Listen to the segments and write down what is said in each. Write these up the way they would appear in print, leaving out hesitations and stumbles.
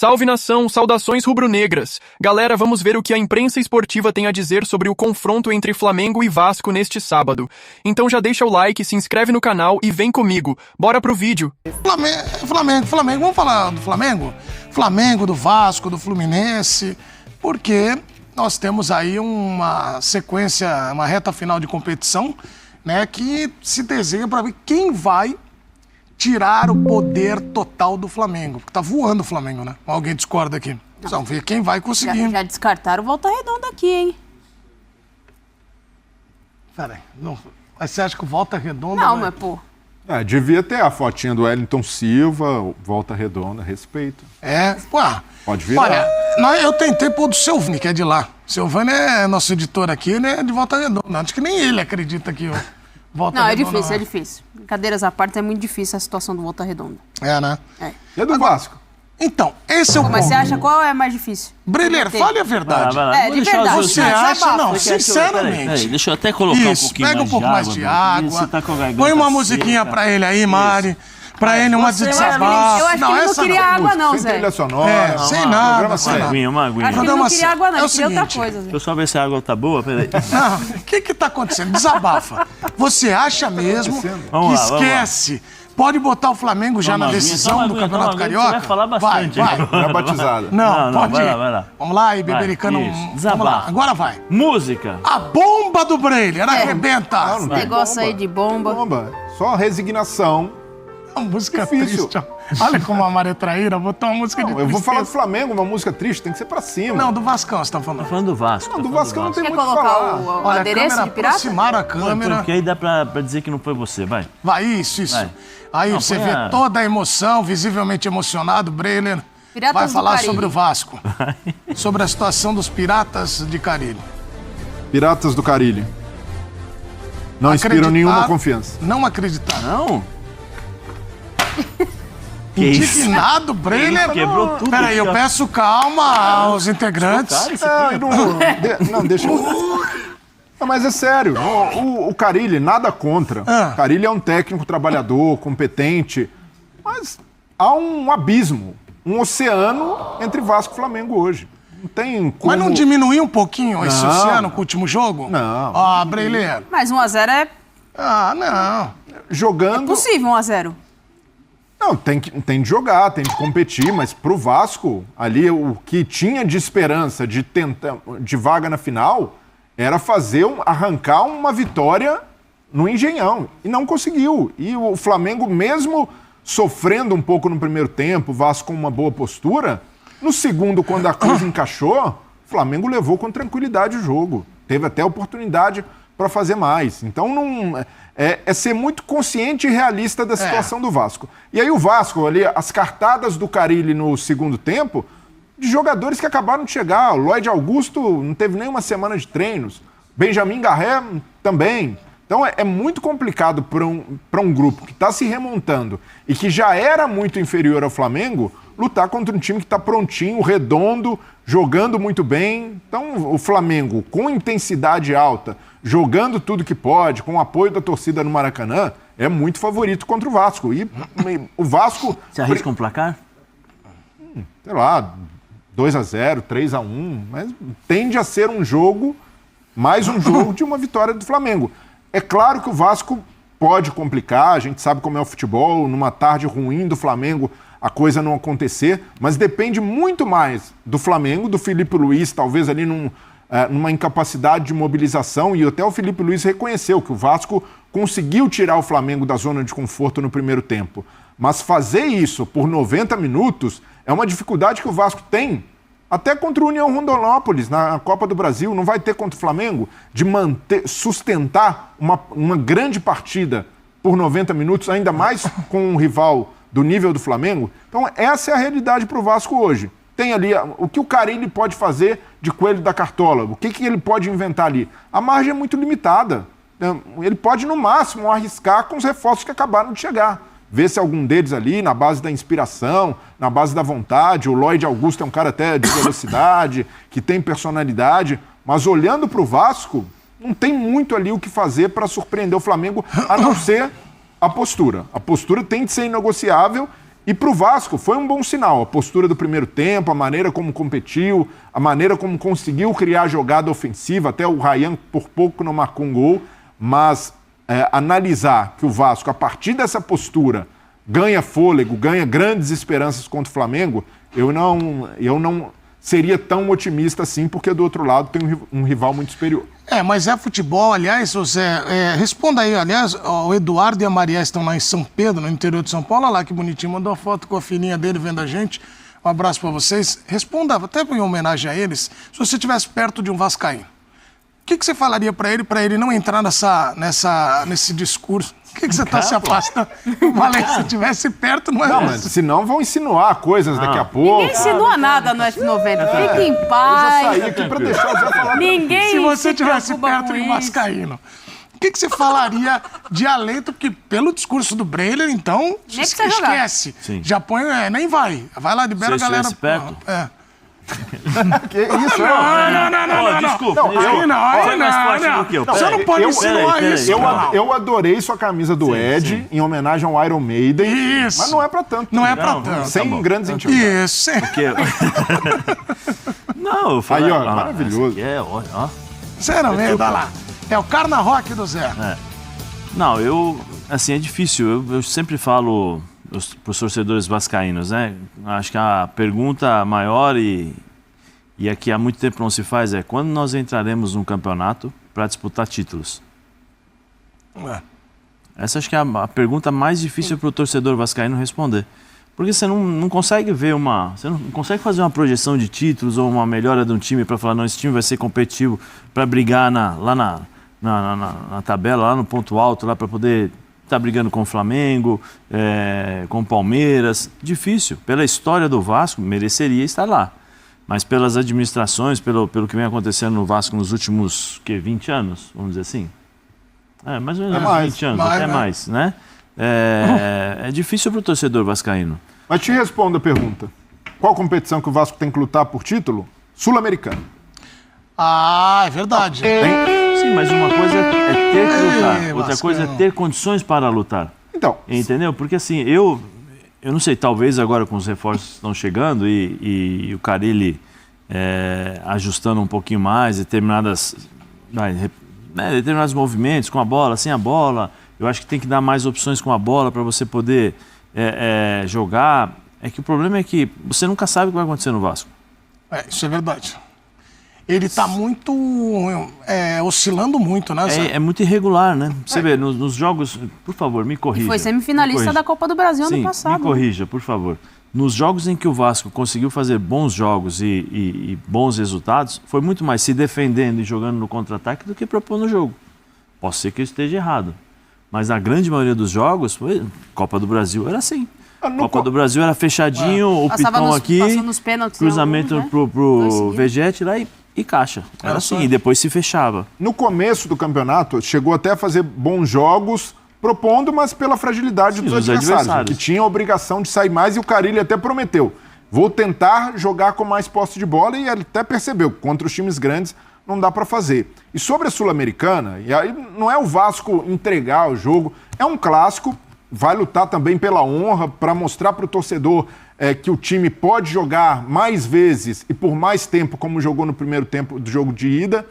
Salve nação, saudações rubro-negras. Galera, vamos ver o que a imprensa esportiva tem a dizer sobre o confronto entre Flamengo e Vasco neste sábado. Então já deixa o like, se inscreve no canal e vem comigo. Bora pro vídeo. Flamengo. Vamos falar do Flamengo? Flamengo, do Vasco, do Fluminense, porque nós temos aí uma sequência, uma reta final de competição, né, que se desenha para ver quem vai tirar o poder total do Flamengo. Porque tá voando o Flamengo, né? Alguém discorda aqui. Vamos ver quem vai conseguir. Já descartaram Volta Redonda aqui, hein? Peraí, não, mas você acha que o Volta Redonda... Não, mas pô... devia ter a fotinha do Wellington Silva, Volta Redonda, respeito. Pode virar. Olha, eu tentei pôr do Silvani, que é de lá. O Silvani é nosso editor aqui, ele é de Volta Redonda. Acho que nem ele acredita que o Volta Redonda... Redonda... Não, é difícil. Brincadeiras à parte, é muito difícil a situação do Volta Redonda. É, né? É. E a do Vasco? Então, esse é o ponto. Mas você acha qual é mais difícil? Breler, fale a verdade. Vai lá. De verdade. Você acha? Não, sinceramente. Peraí, deixa eu até colocar um pouquinho pega um pouco mais de água. Tá com a garganta Põe uma musiquinha seca. pra ele aí, Mari. Pra ele uma de desabafo. Eu acho que ele não queria água não, Sem Zé. trilha sonora. Sem nada, sem nada. Uma aguinha. Acho que ele não queria água não, ele queria outra coisa, Zé. Deixa eu só ver se a água tá boa, peraí. Não, o que tá acontecendo? Desabafa. Você acha mesmo que esquece? Pode botar o Flamengo já na decisão do Campeonato Carioca? Você vai falar bastante. Vai. Já batizada. Não, pode ir. Vai lá. Vamos lá, Ibebericano. Vamos lá, agora vai. Música. A bomba do Breler, arrebenta. Não Negócio bomba. aí de bomba. Só resignação. Uma música Difícil. triste. Olha como a Mari é traíra, botou uma música de Eu vou tristeza. falar do Flamengo, uma música triste, tem que ser pra cima. Não, do Vascão você tá Tô falando. falando do Vasco. Não, do Vasco não tem Quer muito o que colocar falar. o Olha, a adereço câmera, de pirata? aproximaram a câmera. Porque aí dá pra dizer que não foi você, vai. Vai, isso. Vai. Aí Não, você põe vê a- toda a emoção, visivelmente emocionado, Breler Piratas vai do falar Caribe. sobre o Vasco. Sobre a situação dos Piratas de Caribe. Piratas do Carilho. Não inspiram nenhuma confiança. Não acreditar. Não? Que isso? Indignado, Breler. Quebrou tudo. Peraí, eu peço calma aos integrantes. Deixa eu... Não, mas é sério, o Carille, nada contra. Carille é um técnico trabalhador, competente, mas há um abismo, um oceano entre Vasco e Flamengo hoje. Não tem como... Mas não diminuiu um pouquinho esse oceano com o último jogo? Não. Ah, Breler. Mas 1-0 é Não. Jogando... possível, 1-0. Não, tem de jogar, tem de competir, mas pro Vasco, ali, o que tinha de esperança de tentar, de vaga na final, era arrancar uma vitória no Engenhão. E não conseguiu. E o Flamengo, mesmo sofrendo um pouco no primeiro tempo, o Vasco com uma boa postura, no segundo, quando a coisa encaixou, o Flamengo levou com tranquilidade o jogo. Teve até oportunidade para fazer mais. Então, é ser muito consciente e realista da situação do Vasco. E aí o Vasco, ali, as cartadas do Carille no segundo tempo, de jogadores que acabaram de chegar. O Lloyd Augusto não teve nem uma semana de treinos. Benjamin Garré também. Então é muito complicado para um grupo que está se remontando e que já era muito inferior ao Flamengo lutar contra um time que está prontinho, redondo, jogando muito bem. Então o Flamengo, com intensidade alta, jogando tudo que pode, com o apoio da torcida no Maracanã, é muito favorito contra o Vasco. E o Vasco... Você arrisca um placar? Sei lá, 2-0, 3-1, mas tende a ser mais um jogo de uma vitória do Flamengo. É claro que o Vasco pode complicar, a gente sabe como é o futebol, numa tarde ruim do Flamengo a coisa não acontecer, mas depende muito mais do Flamengo, do Felipe Luiz, talvez ali numa incapacidade de mobilização, e até o Felipe Luiz reconheceu que o Vasco conseguiu tirar o Flamengo da zona de conforto no primeiro tempo. Mas fazer isso por 90 minutos é uma dificuldade que o Vasco tem, até contra o União Rondonópolis, na Copa do Brasil, não vai ter contra o Flamengo, de sustentar uma grande partida por 90 minutos, ainda mais com um rival do nível do Flamengo. Então essa é a realidade para o Vasco hoje. Tem ali o que o Carille pode fazer de coelho da cartola, o que ele pode inventar ali. A margem é muito limitada. Ele pode, no máximo, arriscar com os reforços que acabaram de chegar. Ver se algum deles ali, na base da inspiração, na base da vontade. O Lloyd Augusto é um cara até de velocidade, que tem personalidade. Mas olhando para o Vasco, não tem muito ali o que fazer para surpreender o Flamengo, a não ser a postura. A postura tem de ser inegociável E para o Vasco foi um bom sinal. A postura do primeiro tempo, a maneira como competiu, a maneira como conseguiu criar jogada ofensiva. Até o Ryan por pouco não marcou um gol. Mas analisar que o Vasco, a partir dessa postura, ganha fôlego, ganha grandes esperanças contra o Flamengo, eu não seria tão otimista assim, porque do outro lado tem um rival muito superior. Mas é futebol, aliás, José, responda aí, aliás, o Eduardo e a Maria estão lá em São Pedro, no interior de São Paulo, olha lá que bonitinho, mandou uma foto com a filhinha dele vendo a gente, um abraço para vocês, responda, até em homenagem a eles, se você estivesse perto de um vascaíno, o que você falaria para ele não entrar nesse discurso? Por que você está se afastando? Falei, se estivesse perto, não é Não, mas senão vão insinuar coisas daqui a pouco. Ninguém insinua nada no F90. Fique em paz. Eu já saí aqui para deixar o Zé falar. Ninguém Se você estivesse preocupa perto com de um isso. vascaíno, o que você falaria de alento? Porque pelo discurso do Breiler, então, precisa jogar. esquece. Sim. Já põe, nem vai. Vai lá, libera a Se eu galera. estivesse perto? Que isso? Não. Desculpa. Aí não. Foi mais forte do que eu. Você não pode insinuar peraí, isso. não. Eu adorei sua camisa do Ed, sim. em homenagem ao Iron Maiden. Isso. Mas não é pra tanto. Não é pra Não, tanto. Sem bom. grandes intimidades. Isso. Não, eu falei. Aí, ó, maravilhoso. Ó. Sinceramente, olha lá. É o Carna Rock do Zé. Não, assim, é difícil. Eu sempre falo para os torcedores vascaínos, né? Acho que a pergunta maior e a que há muito tempo não se faz é quando nós entraremos num campeonato para disputar títulos? Essa acho que é a pergunta mais difícil para o torcedor vascaíno responder. Porque você não consegue ver você não consegue fazer uma projeção de títulos ou uma melhora de um time para falar, não, esse time vai ser competitivo para brigar lá na tabela, lá no ponto alto, lá para poder estar brigando com o Flamengo, com o Palmeiras. Difícil. Pela história do Vasco, mereceria estar lá. Mas pelas administrações, pelo que vem acontecendo no Vasco nos últimos 20 anos, vamos dizer assim? Mais ou menos 20 anos, até mais, né? É difícil para o torcedor vascaíno. Mas te respondo a pergunta. Qual competição que o Vasco tem que lutar por título? Sul-Americana. É verdade. Sim, mas uma coisa é ter que lutar, outra Vascão. coisa é ter condições para lutar. Então, Entendeu? Porque assim, eu não sei, talvez agora com os reforços que estão chegando e o Carille ajustando um pouquinho mais determinados movimentos com a bola, sem a bola, eu acho que tem que dar mais opções com a bola para você poder jogar. É que o problema é que você nunca sabe o que vai acontecer no Vasco. Isso é verdade. Ele está muito... oscilando muito, né, Zé? É muito irregular, né? Você vê, nos jogos... Por favor, me corrija. Foi semifinalista da Copa do Brasil ano Sim, passado. me corrija, por favor. Nos jogos em que o Vasco conseguiu fazer bons jogos e bons resultados, foi muito mais se defendendo e jogando no contra-ataque do que propondo o jogo. Posso ser que eu esteja errado. Mas na grande maioria dos jogos, Copa do Brasil era assim. Copa do Brasil era fechadinho, o Pitão aqui, nos pênaltis, cruzamento né? pro Vegete lá e caixa. Era assim, e depois se fechava. no começo do campeonato, chegou até a fazer bons jogos, propondo, mas pela fragilidade dos adversários, que tinha a obrigação de sair mais, e o Carille até prometeu. Vou tentar jogar com mais posse de bola, e ele até percebeu que contra os times grandes não dá para fazer. E sobre a Sul-Americana, e aí não é o Vasco entregar o jogo, é um clássico, vai lutar também pela honra, para mostrar para o torcedor que o time pode jogar mais vezes e por mais tempo, como jogou no primeiro tempo do jogo de ida.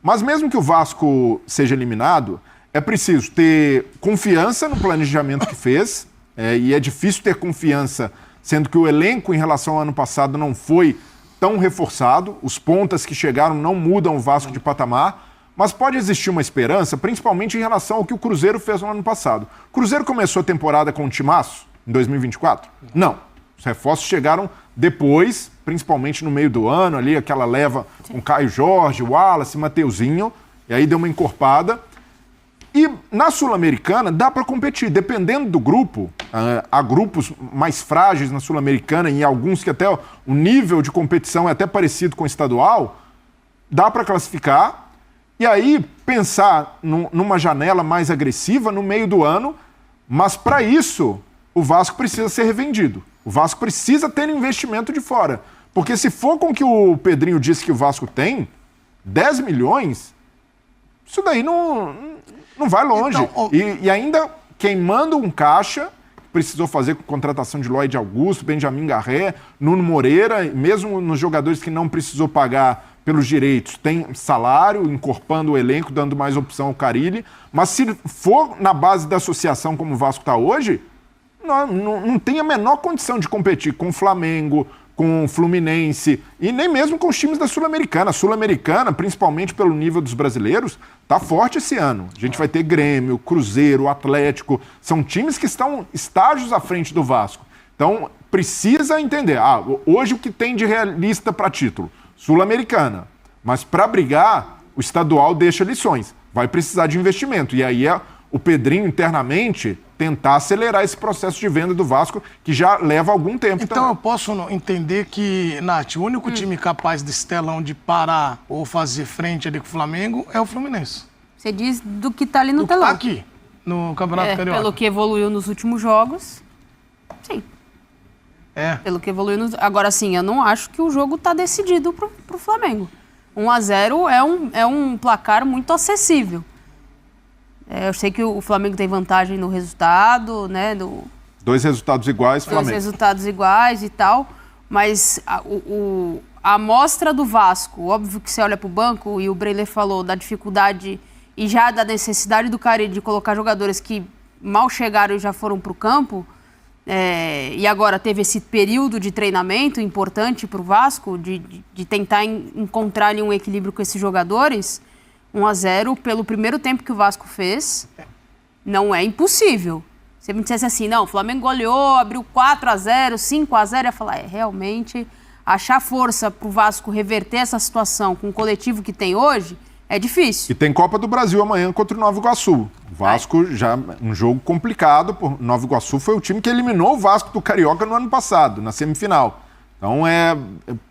Mas mesmo que o Vasco seja eliminado, é preciso ter confiança no planejamento que fez, e é difícil ter confiança, sendo que o elenco em relação ao ano passado não foi tão reforçado, os pontas que chegaram não mudam o Vasco de patamar, mas pode existir uma esperança, principalmente em relação ao que o Cruzeiro fez no ano passado. O Cruzeiro começou a temporada com um timaço em 2024? Não. Os reforços chegaram depois, principalmente no meio do ano, ali aquela leva com Caio Jorge, Wallace, Mateuzinho, e aí deu uma encorpada. E na Sul-Americana dá para competir, dependendo do grupo. Há grupos mais frágeis na Sul-Americana e alguns que até o nível de competição é até parecido com o estadual, dá para classificar e aí pensar numa janela mais agressiva no meio do ano, mas para isso o Vasco precisa ser revendido. O Vasco precisa ter investimento de fora. Porque se for com o que o Pedrinho disse que o Vasco tem, 10 milhões, isso daí não vai longe. Então, E ainda queimando um caixa precisou fazer com contratação de Lloyd Augusto, Benjamin Garré, Nuno Moreira, mesmo nos jogadores que não precisou pagar pelos direitos, tem salário, encorpando o elenco, dando mais opção ao Carille. Mas se for na base da associação como o Vasco está hoje, não tem a menor condição de competir com o Flamengo, com o Fluminense e nem mesmo com os times da Sul-Americana. A Sul-Americana, principalmente pelo nível dos brasileiros, está forte esse ano. A gente vai ter Grêmio, Cruzeiro, Atlético. São times que estão estágios à frente do Vasco. Então, precisa entender. Hoje o que tem de realista para título? Sul-Americana. Mas para brigar, o estadual deixa lições. Vai precisar de investimento. E aí o Pedrinho, internamente, tentar acelerar esse processo de venda do Vasco, que já leva algum tempo. Então eu posso entender que, Nath, o único time capaz desse telão de parar ou fazer frente ali com o Flamengo é o Fluminense. Você diz do que tá ali no telão. Tá aqui, no Campeonato Carioca. Pelo que evoluiu nos últimos jogos, sim. Pelo que evoluiu Agora, sim, eu não acho que o jogo tá decidido pro Flamengo. 1-0 é um placar muito acessível. Eu sei que o Flamengo tem vantagem no resultado, né? 2 resultados iguais, Flamengo. 2 resultados iguais e tal, mas a amostra do Vasco, óbvio que você olha para o banco, e o Breler falou da dificuldade e já da necessidade do Carille de colocar jogadores que mal chegaram e já foram para o campo, e agora teve esse período de treinamento importante para o Vasco, de tentar encontrar ali um equilíbrio com esses jogadores. 1-0, pelo primeiro tempo que o Vasco fez, não é impossível. Se me dissesse assim, não, o Flamengo goleou, abriu 4-0, 5-0, eu ia falar, realmente, achar força pro Vasco reverter essa situação com o coletivo que tem hoje, é difícil. E tem Copa do Brasil amanhã contra o Nova Iguaçu. O Vasco já um jogo complicado, por Nova Iguaçu foi o time que eliminou o Vasco do Carioca no ano passado, na semifinal. Então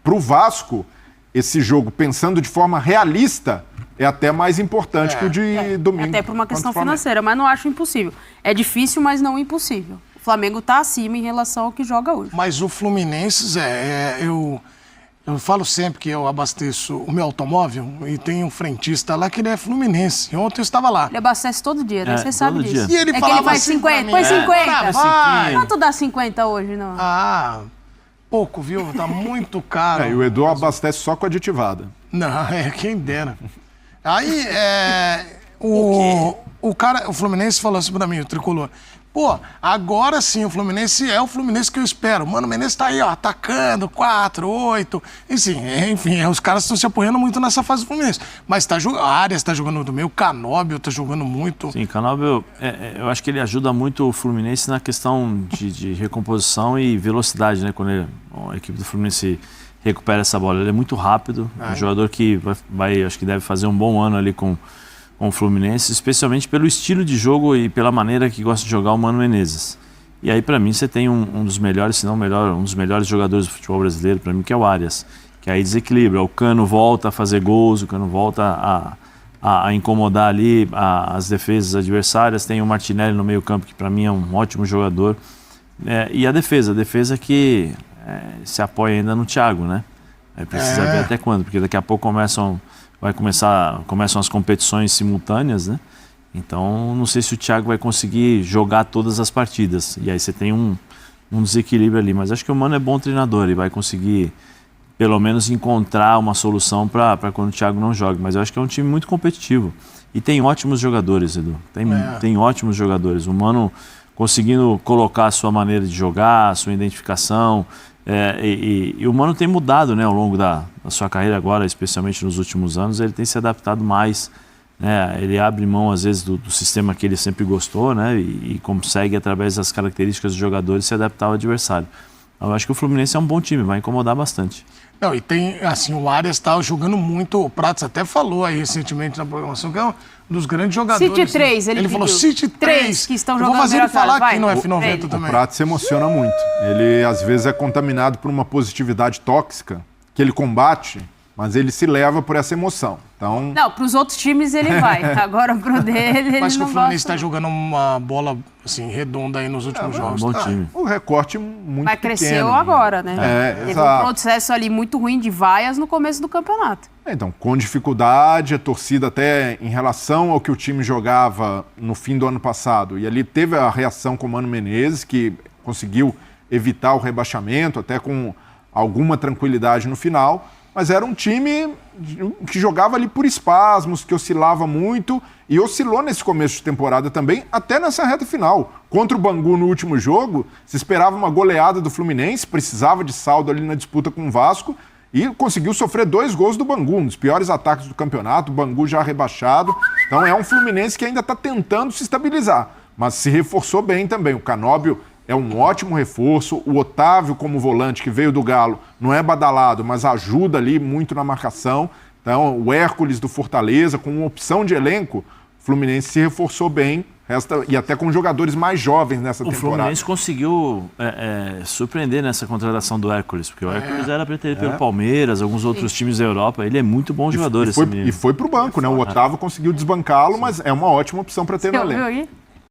pro Vasco, esse jogo, pensando de forma realista, é até mais importante que o de domingo. Até por uma questão financeira, mas não acho impossível. É difícil, mas não impossível. O Flamengo está acima em relação ao que joga hoje. Mas o Fluminense, eu falo sempre que eu abasteço o meu automóvel e tem um frentista lá que ele é fluminense. Ontem eu estava lá. Ele abastece todo dia, né? Você sabe disso. E ele que ele faz assim 50. Põe 50. Vai. Quanto dá 50 hoje, não? Pouco, viu? Tá muito caro. E o Edu abastece só com aditivada. Não, quem dera. Aí, o Fluminense falou assim pra mim, o tricolor. Pô, agora sim, o Fluminense é o Fluminense que eu espero. Mano, o Menezes tá aí, ó, atacando, 4-8. Enfim, os caras estão se apoiando muito nessa fase do Fluminense. Mas a Arias tá jogando do meio, o Canóbio tá jogando muito. Sim, Canóbio, eu acho que ele ajuda muito o Fluminense na questão de recomposição e velocidade, né? Quando a equipe do Fluminense recupera essa bola. Ele é muito rápido, um jogador que acho que deve fazer um bom ano ali com o Fluminense, especialmente pelo estilo de jogo e pela maneira que gosta de jogar o Mano Menezes. E aí, para mim, você tem um dos melhores, se não melhor, um dos melhores jogadores do futebol brasileiro, para mim, que é o Arias, que aí desequilibra. O Cano volta a fazer gols, o Cano volta a incomodar ali as defesas adversárias. Tem o Martinelli no meio campo, que para mim é um ótimo jogador. E a defesa que se apoia ainda no Thiago, né? Precisa ver até quando, porque daqui a pouco começam as competições simultâneas, né? Então, não sei se o Thiago vai conseguir jogar todas as partidas. E aí você tem um desequilíbrio ali. Mas acho que o Mano é bom treinador e vai conseguir, pelo menos, encontrar uma solução para quando o Thiago não jogue. Mas eu acho que é um time muito competitivo. E tem ótimos jogadores, Edu. Tem ótimos jogadores. O Mano conseguindo colocar a sua maneira de jogar, a sua identificação. E o Mano tem mudado, né, ao longo da sua carreira agora, especialmente nos últimos anos. Ele tem se adaptado mais, né? Ele abre mão, às vezes, do sistema que ele sempre gostou, né? E consegue, através das características dos jogadores, se adaptar ao adversário. Eu acho que o Fluminense é um bom time, vai incomodar bastante. Não, e tem, assim, o Arias está jogando muito. O Pratos até falou aí recentemente na programação que é um dos grandes jogadores. City 3, ele falou City 3. Que estão jogando. Vou fazer ele falar vai. aqui no F90 também. O Pratos se emociona muito. Ele, às vezes, é contaminado por uma positividade tóxica que ele combate, mas ele se leva por essa emoção. Então... Não, para os outros times ele vai. Agora pro dele ele mas não que o Fluminense está jogando uma bola assim, redonda aí nos últimos jogos. Bom time. O recorte muito mas pequeno. cresceu agora, né? Teve exato. um processo ali muito ruim de vaias no começo do campeonato. Então, com dificuldade, a torcida até em relação ao que o time jogava no fim do ano passado, e ali teve a reação com o Mano Menezes, que conseguiu evitar o rebaixamento, até com alguma tranquilidade no final, mas era um time que jogava ali por espasmos, que oscilava muito, e oscilou nesse começo de temporada também, até nessa reta final. Contra o Bangu no último jogo, se esperava uma goleada do Fluminense, precisava de saldo ali na disputa com o Vasco, e conseguiu sofrer 2 gols do Bangu, um dos piores ataques do campeonato, o Bangu já rebaixado. Então é um Fluminense que ainda está tentando se estabilizar, mas se reforçou bem também. O Canóbio é um ótimo reforço, o Otávio como volante que veio do Galo não é badalado, mas ajuda ali muito na marcação. Então o Hércules do Fortaleza, com uma opção de elenco, o Fluminense se reforçou bem, e até com jogadores mais jovens nessa temporada. O Fluminense conseguiu surpreender nessa contratação do Hércules, porque o Hércules era para ter ido pelo Palmeiras, alguns outros times da Europa. Ele é muito bom jogador, esse menino. E foi para o banco, né? O Otávio conseguiu desbancá-lo, mas é uma ótima opção para ter no elenco.